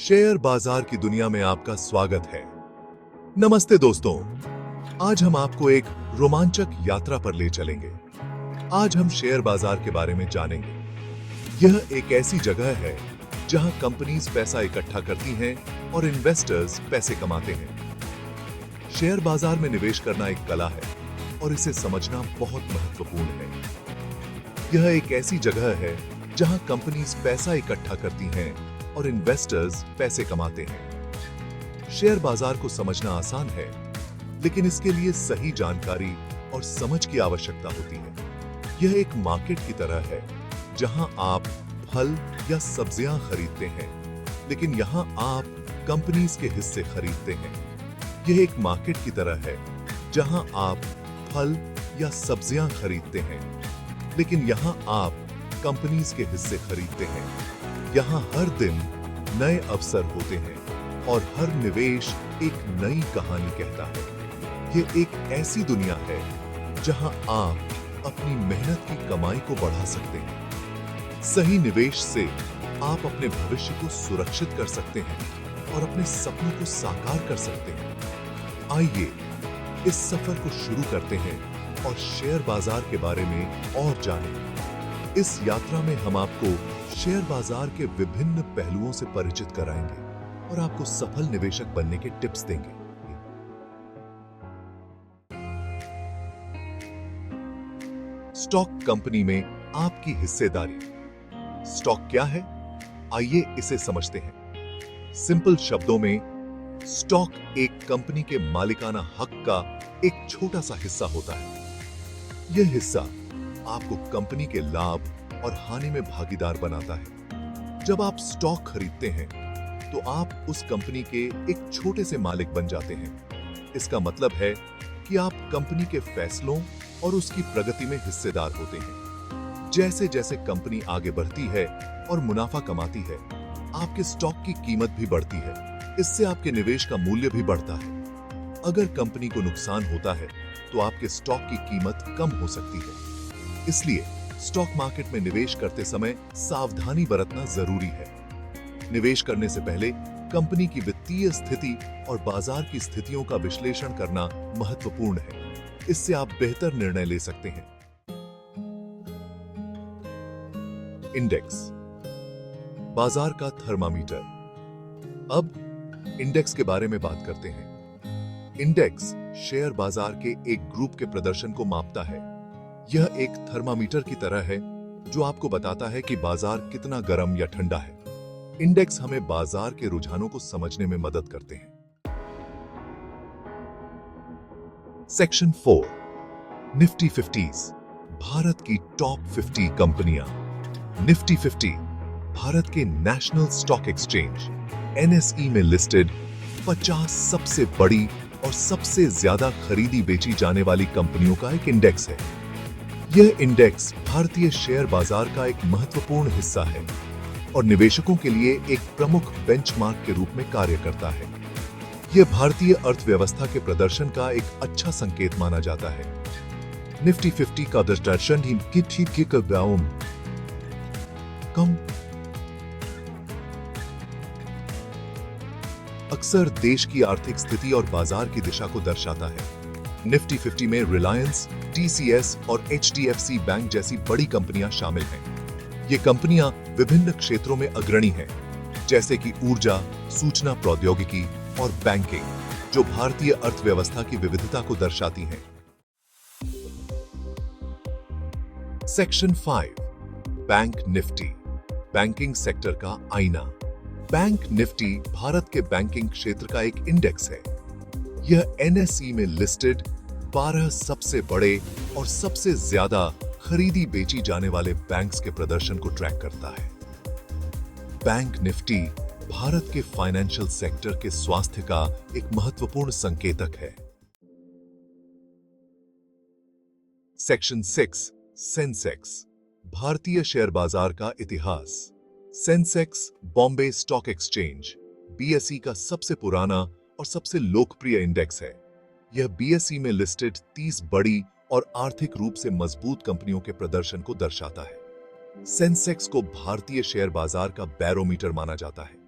Share बाजार की दुनिया में आपका स्वागत है। नमस्ते दोस्तों, आज हम आपको एक रोमांचक यात्रा पर ले चलेंगे। आज हम शेयर बाजार के बारे में जानेंगे। यह एक ऐसी जगह है जहां कंपनीज पैसा इकट्ठा करती हैं और इन्वेस्टर्स पैसे कमाते हैं। शेयर बाजार में निवेश करना एक कला है और इसे समझना बहुत महत्वपूर्ण है। यह एक ऐसी जगह है जहां कंपनीज पैसा इकट्ठा करती हैं और इन्वेस्टर्स पैसे कमाते हैं। शेयर बाजार को समझना आसान है, लेकिन इसके लिए सही जानकारी और समझ की आवश्यकता होती है। यह एक मार्केट की तरह है जहां आप फल या सब्जियां खरीदते हैं, लेकिन यहां आप कंपनीज के हिस्से खरीदते हैं। यह एक मार्केट की तरह है जहां आप फल या सब्जियां खरीदते हैं, लेकिन यहां आप कंपनीज के हिस्से खरीदते हैं। यहाँ हर दिन नए अवसर होते हैं और हर निवेश एक नई कहानी कहता है। ये एक ऐसी दुनिया है जहां आप अपनी मेहनत की कमाई को बढ़ा सकते हैं। सही निवेश से आप अपने भविष्य को सुरक्षित कर सकते हैं और अपने सपनों को साकार कर सकते हैं। आइए इस सफर को शुरू करते हैं और शेयर बाजार के बारे में और जानें। इस यात्रा में हम आपको शेयर बाजार के विभिन्न पहलुओं से परिचित कराएंगे और आपको सफल निवेशक बनने के टिप्स देंगे। स्टॉक कंपनी में आपकी हिस्सेदारी। स्टॉक क्या है? आइए इसे समझते हैं। सिंपल शब्दों में, स्टॉक एक कंपनी के मालिकाना हक का एक छोटा सा हिस्सा होता है। यह हिस्सा आपको कंपनी के लाभ और हानि में भागीदार बनाता है। जब आप स्टॉक खरीदते हैं तो आप उस कंपनी के एक छोटे से मालिक बन जाते हैं। इसका मतलब है कि आप कंपनी के फैसलों और उसकी प्रगति में हिस्सेदार होते हैं। जैसे जैसे कंपनी आगे बढ़ती है और मुनाफा कमाती है, आपके स्टॉक की कीमत भी बढ़ती है। इससे आपके निवेश का मूल्य भी बढ़ता है। अगर कंपनी को नुकसान होता है तो आपके स्टॉक की कीमत कम हो सकती है। इसलिए स्टॉक मार्केट में निवेश करते समय सावधानी बरतना जरूरी है। निवेश करने से पहले कंपनी की वित्तीय स्थिति और बाजार की स्थितियों का विश्लेषण करना महत्वपूर्ण है। इससे आप बेहतर निर्णय ले सकते हैं। इंडेक्स, बाजार का थर्मामीटर। अब इंडेक्स के बारे में बात करते हैं। इंडेक्स शेयर बाजार के एक ग्रुप के प्रदर्शन को मापता है। यह एक थर्मामीटर की तरह है जो आपको बताता है कि बाजार कितना गर्म या ठंडा है। इंडेक्स हमें बाजार के रुझानों को समझने में मदद करते हैं। सेक्शन 4, निफ्टी 50s, भारत की टॉप 50 कंपनियां। निफ्टी 50 भारत के नेशनल स्टॉक एक्सचेंज NSE में लिस्टेड 50 सबसे बड़ी और सबसे ज्यादा खरीदी बेची जाने वाली कंपनियों का एक इंडेक्स है। यह इंडेक्स भारतीय शेयर बाजार का एक महत्वपूर्ण हिस्सा है और निवेशकों के लिए एक प्रमुख बेंचमार्क के रूप में कार्य करता है। यह भारतीय अर्थव्यवस्था के प्रदर्शन का एक अच्छा संकेत माना जाता है। निफ्टी 50 का प्रदर्शन कम अक्सर देश की आर्थिक स्थिति और बाजार की दिशा को दर्शाता है। निफ्टी 50 में रिलायंस, TCS और HDFC बैंक जैसी बड़ी कंपनियां शामिल हैं। ये कंपनियां विभिन्न क्षेत्रों में अग्रणी हैं, जैसे कि ऊर्जा, सूचना प्रौद्योगिकी और बैंकिंग, जो भारतीय अर्थव्यवस्था की विविधता को दर्शाती हैं। Section 5, bank Nifty, banking sector का आईना। बैंक निफ्टी भारत के बैंकिंग क्षेत्र का एक इंडेक्स है। यह NSE में लिस्टेड 12 सबसे बड़े और सबसे ज्यादा खरीदी बेची जाने वाले बैंक्स के प्रदर्शन को ट्रैक करता है। बैंक निफ्टी भारत के फाइनेंशियल सेक्टर के स्वास्थ्य का एक महत्वपूर्ण संकेतक है। सेक्शन 6, सेंसेक्स, भारतीय शेयर बाजार का इतिहास। Sensex Bombay stock exchange BSE का सबसे पुराना और सबसे लोकप्रिय इंडेक्स है। यह BSE में लिस्टेड 30 बड़ी और आर्थिक रूप से मजबूत कंपनियों के प्रदर्शन को दर्शाता है। सेंसेक्स को भारतीय शेयर बाजार का बैरोमीटर माना जाता है।